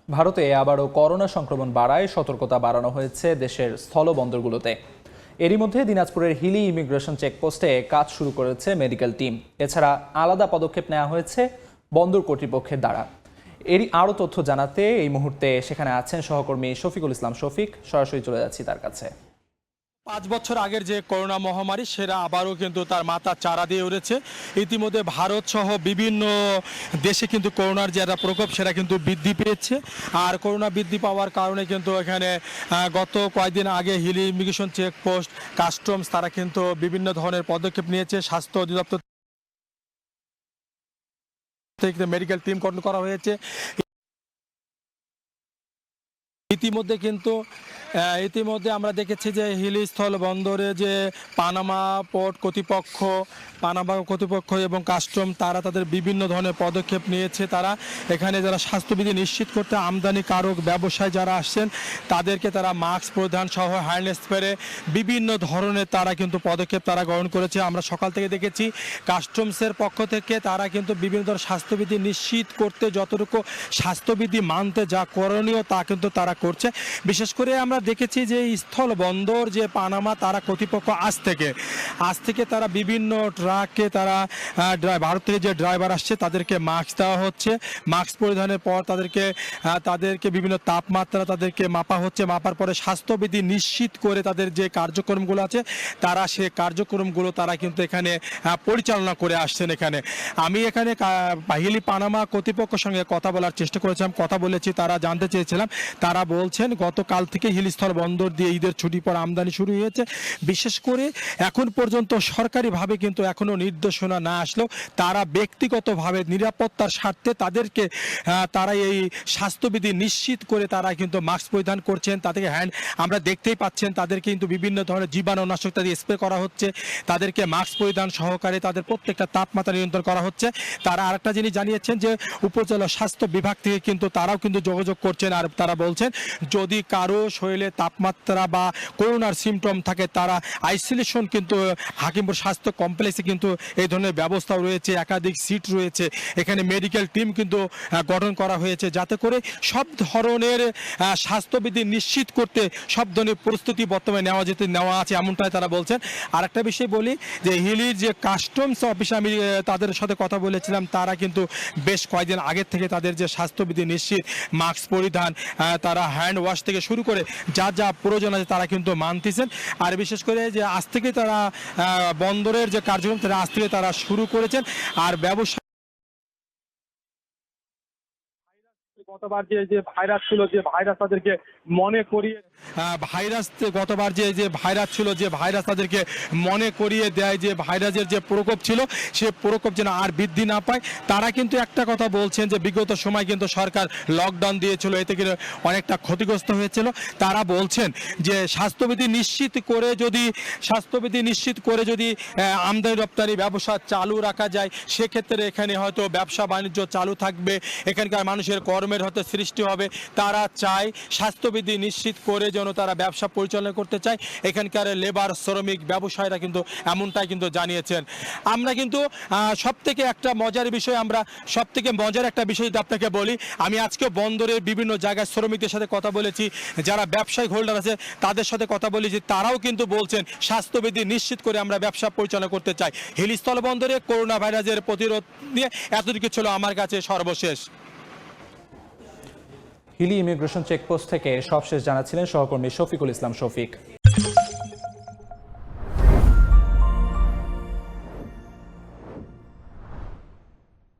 ভারতে আবারও করোনা সংক্রমণ বাড়ায় সতর্কতা বাড়ানো হয়েছে দেশের স্থলবন্দরগুলোতে। এরই মধ্যে দিনাজপুরের হিলি ইমিগ্রেশন চেকপোস্টে কাজ শুরু করেছে মেডিকেল টিম। এছাড়া আলাদা পদক্ষেপ নেওয়া হয়েছে বন্দর কর্তৃপক্ষের দ্বারা। এরই আরও তথ্য জানাতে এই মুহূর্তে সেখানে আছেন সহকর্মী শফিকুল ইসলাম শফিক। সরাসরি চলে যাচ্ছি তার কাছে। 5 বছর আগের যে করোনা মহামারী সেটা আবারও কিন্তু তার মাথা চাড়া দিয়ে উঠেছে। ইতিমধ্যে ভারত সহ বিভিন্ন দেশে কিন্তু করোনার যে একটা প্রকোপ সেটা কিন্তু বৃদ্ধি পেয়েছে। আর করোনা বৃদ্ধি পাওয়ার কারণে কিন্তু এখানে গত কয়েকদিন আগে হিলি ইমিগ্রেশন চেকপোস্ট, কাস্টমস তারা কিন্তু বিভিন্ন ধরনের পদক্ষেপ নিয়েছে। স্বাস্থ্য অধিদপ্তর থেকে মেডিকেল টিম গঠন করা হয়েছে। ইতিমধ্যে আমরা দেখেছি যে হিলি স্থল বন্দরে যে পানামা কর্তৃপক্ষ এবং কাস্টম তারা তাদের বিভিন্ন ধরনের পদক্ষেপ নিয়েছে। তারা এখানে যারা স্বাস্থ্যবিধি নিশ্চিত করতে আমদানিকারক ব্যবসায় যারা আসছেন তাদেরকে তারা মাস্ক পরিধান সহ হ্যান্ড স্প্রে বিভিন্ন ধরনের তারা কিন্তু পদক্ষেপ তারা গ্রহণ করেছে। আমরা সকাল থেকে দেখেছি কাস্টমসের পক্ষ থেকে তারা কিন্তু বিভিন্ন ধরনের স্বাস্থ্যবিধি নিশ্চিত করতে যতটুকু স্বাস্থ্যবিধি মানতে যা করণীয় তা কিন্তু তারা করছে। বিশেষ করে আমরা দেখেছি যে স্থল বন্দর যে পানামা তারা কর্তৃপক্ষ আজ থেকে তারা বিভিন্ন ট্রাককে তারা ভারত থেকে যে ড্রাইভার আসছে তাদেরকে মাস্ক দেওয়া হচ্ছে। মাস্ক পরিধানের পর তাদেরকে বিভিন্ন তাপমাত্রা তাদেরকে মাপা হচ্ছে। মাপার পরে স্বাস্থ্যবিধি নিশ্চিত করে তাদের যে কার্যক্রমগুলো আছে তারা সে কার্যক্রমগুলো তারা কিন্তু এখানে পরিচালনা করে আসছেন। আমি এখানে হিলি পানামা কর্তৃপক্ষের সঙ্গে কথা বলার চেষ্টা করেছিলাম, কথা বলেছি। তারা জানতে চেয়েছিলাম, তারা বলছেন গতকাল থেকে হিলিস্থল বন্দর দিয়ে ঈদের ছুটি পর আমদানি শুরু হয়েছে। বিশেষ করে এখন পর্যন্ত সরকারিভাবে কিন্তু এখনও নির্দেশনা না আসলেও তারা ব্যক্তিগতভাবে নিরাপত্তার স্বার্থে তারা এই স্বাস্থ্যবিধি নিশ্চিত করে তারা কিন্তু মাস্ক পরিধান করছেন। তাদেরকে আমরা দেখতেই পাচ্ছেন তাদের কিন্তু বিভিন্ন ধরনের জীবাণুনাশক তাদের স্প্রে করা হচ্ছে। তাদেরকে মাস্ক পরিধান সহকারে তাদের প্রত্যেকটা তাপমাত্রা নিয়ন্ত্রণ করা হচ্ছে। তারা আরেকটা জিনিস জানিয়েছেন যে উপজেলা স্বাস্থ্য বিভাগ থেকে কিন্তু তারাও কিন্তু যোগাযোগ করছেন। আর তারা বলছেন যদি কারো শরীরে তাপমাত্রা বা করোনার সিমটম থাকে তারা আইসোলেশন কিন্তু হাকিমপুর স্বাস্থ্য কমপ্লেক্সে কিন্তু এই ধরনের ব্যবস্থা রয়েছে, একাধিক সিট রয়েছে। এখানে মেডিকেল টিম কিন্তু গঠন করা হয়েছে যাতে করে সব ধরনের স্বাস্থ্যবিধি নিশ্চিত করতে সব ধরনের প্রস্তুতি বর্তমানে নেওয়া আছে, এমনটাই তারা বলছেন। আর একটা বিষয় বলি যে হিলির যে কাস্টমস অফিসে আমি তাদের সাথে কথা বলেছিলাম, তারা কিন্তু বেশ কয়েকদিন আগের থেকে তাদের যে স্বাস্থ্যবিধি নিশ্চিত, মাস্ক পরিধান, তারা হ্যান্ড ওয়াশ থেকে শুরু করে যা প্রয়োজন আছে তারা কিন্তু মানতেছেন। আর বিশেষ করে যে আজ থেকে তারা বন্দরের যে কার্যক্রম তারা আজ থেকে তারা শুরু করেছেন। আর ব্যবসা গতবার যে ভাইরাস ছিল, যে ভাইরাস তাদেরকে মনে করিয়ে গতবার যে ভাইরাস ছিল, যে ভাইরাস তাদেরকে মনে করিয়ে দেয় যে ভাইরাসের যে প্রকোপ ছিল সে প্রকোপ যেন আর বৃদ্ধি না পায়। তারা কিন্তু একটা কথা বলছেন যে বিগত সময় কিন্তু সরকার লকডাউন দিয়েছিল, এতে কিন্তু অনেকটা ক্ষতিগ্রস্ত হয়েছিল। তারা বলছেন যে স্বাস্থ্যবিধি নিশ্চিত করে যদি আমদানি রপ্তানি ব্যবসা চালু রাখা যায় সেক্ষেত্রে এখানে হয়তো ব্যবসা বাণিজ্য চালু থাকবে, এখানকার মানুষের কর্মের হয়তো সৃষ্টি হবে। তারা চায় স্বাস্থ্যবিধি নিশ্চিত করে যেন তারা ব্যবসা পরিচালনা করতে চায়। এখানকার লেবার শ্রমিক ব্যবসায়ীরা কিন্তু এমনটাই কিন্তু জানিয়েছেন। আমরা কিন্তু সবথেকে মজার একটা বিষয় যদি আপনাকে বলি, আমি আজকে বন্দরের বিভিন্ন জায়গায় শ্রমিকদের সাথে কথা বলেছি, যারা ব্যবসায়িক হোল্ডার আছে তাদের সাথে কথা বলেছি। তারাও কিন্তু বলছেন স্বাস্থ্যবিধি নিশ্চিত করে আমরা ব্যবসা পরিচালনা করতে চাই। হিলিস্থল বন্দরে করোনা ভাইরাসের প্রতিরোধ নিয়ে এতটুকু ছিল আমার কাছে সর্বশেষ। হিলি ইমিগ্রেশন চেকপোস্ট থেকে সবশেষ জানাচ্ছিলেন সহকর্মী শফিকুল ইসলাম শফিক।